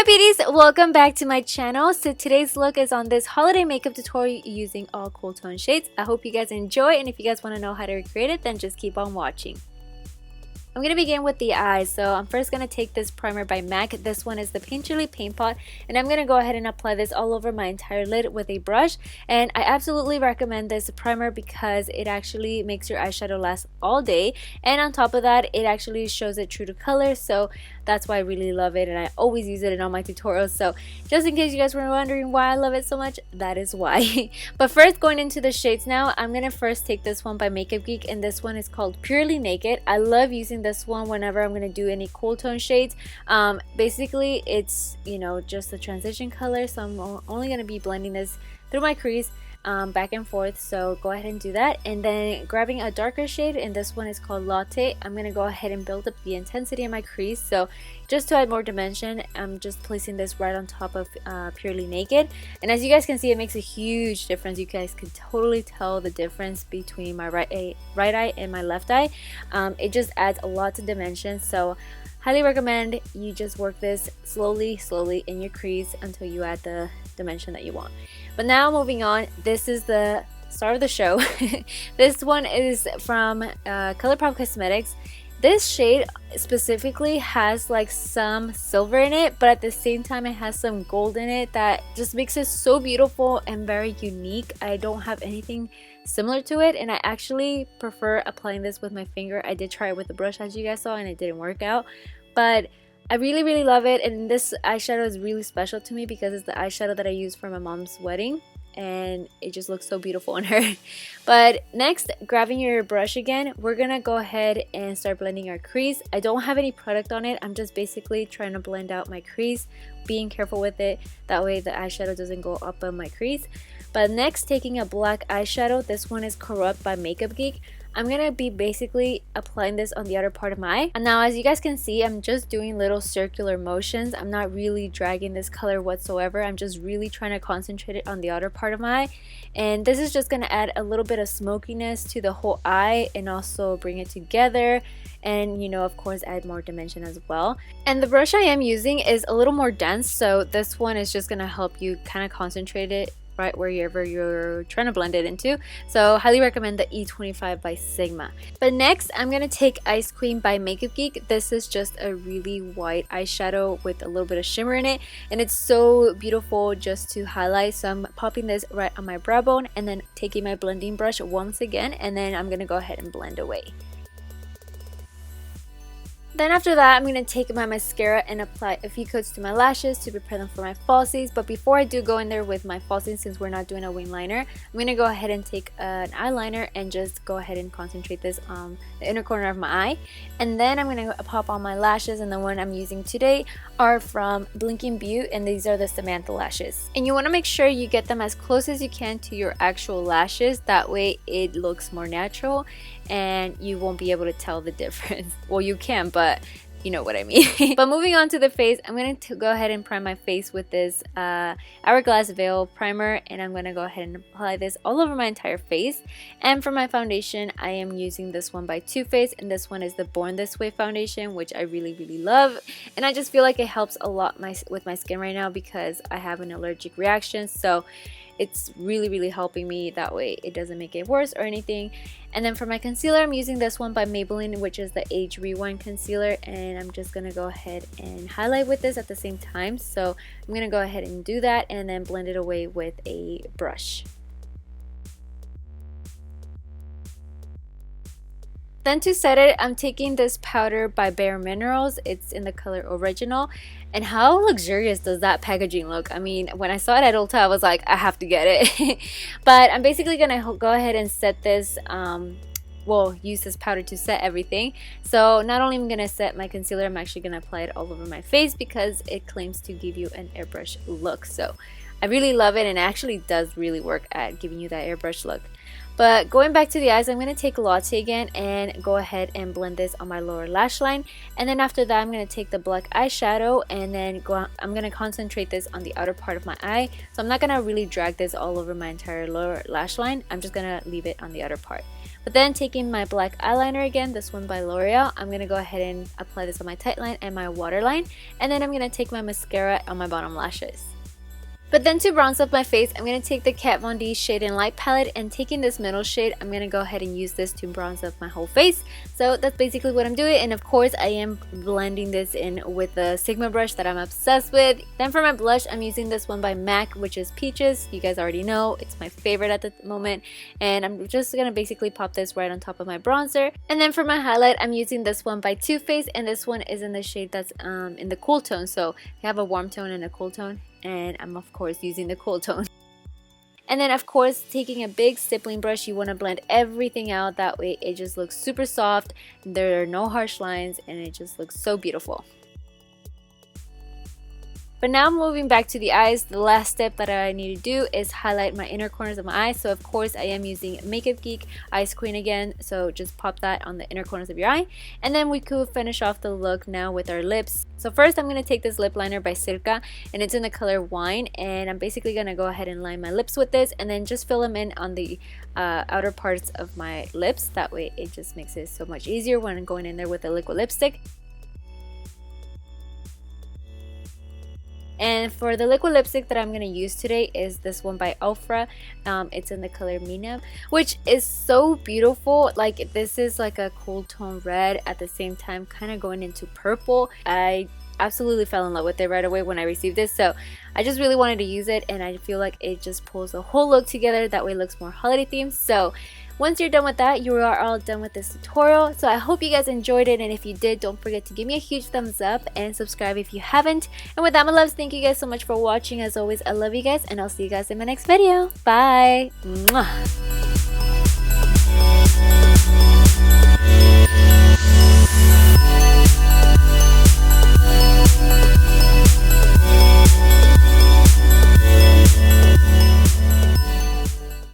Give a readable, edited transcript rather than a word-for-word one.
Hi beauties, welcome back to my channel. So today's look is on this holiday makeup tutorial using all cool tone shades. I hope you guys enjoy, and if you guys want to know how to recreate it, then just keep on watching. I'm going to begin with the eyes. So I'm first going to take this primer by MAC. This one is the Painterly Paint Pot, and I'm going to go ahead and apply this all over my entire lid with a brush. And I absolutely recommend this primer because it actually makes your eyeshadow last all day, and on top of that it actually shows it true to color, so that's why I really love it, and I always use it in all my tutorials. So just in case you guys were wondering why I love it so much, that is why. But first, going into the shades now, I'm going to first take this one by Makeup Geek, and this one is called Purely Naked. I love using this one whenever I'm going to do any cool tone shades. Basically it's, you know, just a transition color, so I'm only going to be blending this through my crease back and forth, so go ahead and do that. And then grabbing a darker shade, and this one is called Latte, I'm going to go ahead and build up the intensity in my crease. So just to add more dimension, I'm just placing this right on top of Purely Naked, and as you guys can see, it makes a huge difference. You guys can totally tell the difference between my right eye and my left eye. It just adds a lot of dimension, so highly recommend you just work this slowly in your crease until you add the dimension that you want. But now moving on, this is the star of the show. This one is from ColourPop Cosmetics. This shade specifically has like some silver in it, but at the same time it has some gold in it that just makes it so beautiful and very unique. I don't have anything similar to it, and I actually prefer applying this with my finger. I did try it with the brush, as you guys saw, and it didn't work out, but I really love it. And this eyeshadow is really special to me because it's the eyeshadow that I used for my mom's wedding, and it just looks so beautiful on her. But next, grabbing your brush again, we're gonna go ahead and start blending our crease. I don't have any product on it, I'm just basically trying to blend out my crease, being careful with it, that way the eyeshadow doesn't go up on my crease. But next, taking a black eyeshadow, this one is Corrupt by Makeup Geek. I'm gonna be basically applying this on the outer part of my eye. And now, as you guys can see, I'm just doing little circular motions. I'm not really dragging this color whatsoever. I'm just really trying to concentrate it on the outer part of my eye. And this is just gonna add a little bit of smokiness to the whole eye and also bring it together, and, you know, of course, add more dimension as well. And the brush I am using is a little more dense, so this one is just gonna help you kind of concentrate it right wherever you're trying to blend it into. So highly recommend the E25 by Sigma. But next, I'm gonna take Ice Cream by Makeup Geek. This is just a really white eyeshadow with a little bit of shimmer in it, and it's so beautiful just to highlight. So I'm popping this right on my brow bone, and then taking my blending brush once again, and then I'm gonna go ahead and blend away. Then after that, I'm going to take my mascara and apply a few coats to my lashes to prepare them for my falsies. But before I do go in there with my falsies, since we're not doing a wing liner, I'm going to go ahead and take an eyeliner and just go ahead and concentrate this on the inner corner of my eye. And then I'm going to pop on my lashes, and the one I'm using today are from Blinking Beauty, and these are the Samantha lashes. And you want to make sure you get them as close as you can to your actual lashes, that way it looks more natural and you won't be able to tell the difference. Well, you can, but you know what I mean. But moving on to the face, I'm going to go ahead and prime my face with this Hourglass Veil primer, and I'm going to go ahead and apply this all over my entire face. And for my foundation, I am using this one by Too Faced, and this one is the Born This Way foundation, which I really love, and I just feel like it helps a lot with my skin right now because I have an allergic reaction, so it's really helping me. That way it doesn't make it worse or anything. And then for my concealer, I'm using this one by Maybelline, which is the Age Rewind concealer, and I'm just gonna go ahead and highlight with this at the same time. So I'm gonna go ahead and do that and then blend it away with a brush. Then to set it, I'm taking this powder by Bare Minerals. It's in the color Original. And how luxurious does that packaging look? I mean, when I saw it at Ulta, I was like, I have to get it. But I'm basically gonna go ahead and set this, use this powder to set everything. So not only am I gonna set my concealer, I'm actually gonna apply it all over my face because it claims to give you an airbrush look. So I really love it, and it actually does really work at giving you that airbrush look. But going back to the eyes, I'm going to take Latte again and go ahead and blend this on my lower lash line. And then after that, I'm going to take the black eyeshadow and then I'm going to concentrate this on the outer part of my eye. So I'm not going to really drag this all over my entire lower lash line. I'm just going to leave it on the outer part. But then taking my black eyeliner again, this one by L'Oreal, I'm going to go ahead and apply this on my tight line and my waterline. And then I'm going to take my mascara on my bottom lashes. But then to bronze up my face, I'm going to take the Kat Von D Shade and Light palette, and taking this middle shade, I'm going to go ahead and use this to bronze up my whole face. So that's basically what I'm doing, and of course I am blending this in with the Sigma brush that I'm obsessed with. Then for my blush, I'm using this one by MAC, which is Peaches. You guys already know, it's my favorite at the moment, and I'm just going to basically pop this right on top of my bronzer. And then for my highlight, I'm using this one by Too Faced, and this one is in the shade that's in the cool tone. So you have a warm tone and a cool tone, and I'm of course using the cool tone. And then of course, taking a big stippling brush, you want to blend everything out. That way it just looks super soft, there are no harsh lines, and it just looks so beautiful. But now moving back to the eyes, the last step that I need to do is highlight my inner corners of my eyes. So of course I am using Makeup Geek Ice Queen again, so just pop that on the inner corners of your eye. And then we could finish off the look now with our lips. So first I'm going to take this lip liner by Circa, and it's in the color Wine, and I'm basically going to go ahead and line my lips with this, and then just fill them in on the outer parts of my lips. That way it just makes it so much easier when going in there with a liquid lipstick. And for the liquid lipstick that I'm going to use today is this one by Ofra. It's in the color Mina, which is so beautiful. Like, this is like a cool tone red, at the same time kind of going into purple. I absolutely fell in love with it right away when I received this, so I just really wanted to use it, and I feel like it just pulls the whole look together. That way it looks more holiday themed. So once you're done with that, you are all done with this tutorial. So I hope you guys enjoyed it, and if you did, don't forget to give me a huge thumbs up and subscribe if you haven't. And with that, my loves, thank you guys so much for watching. As always, I love you guys, and I'll see you guys in my next video. Bye. Mwah.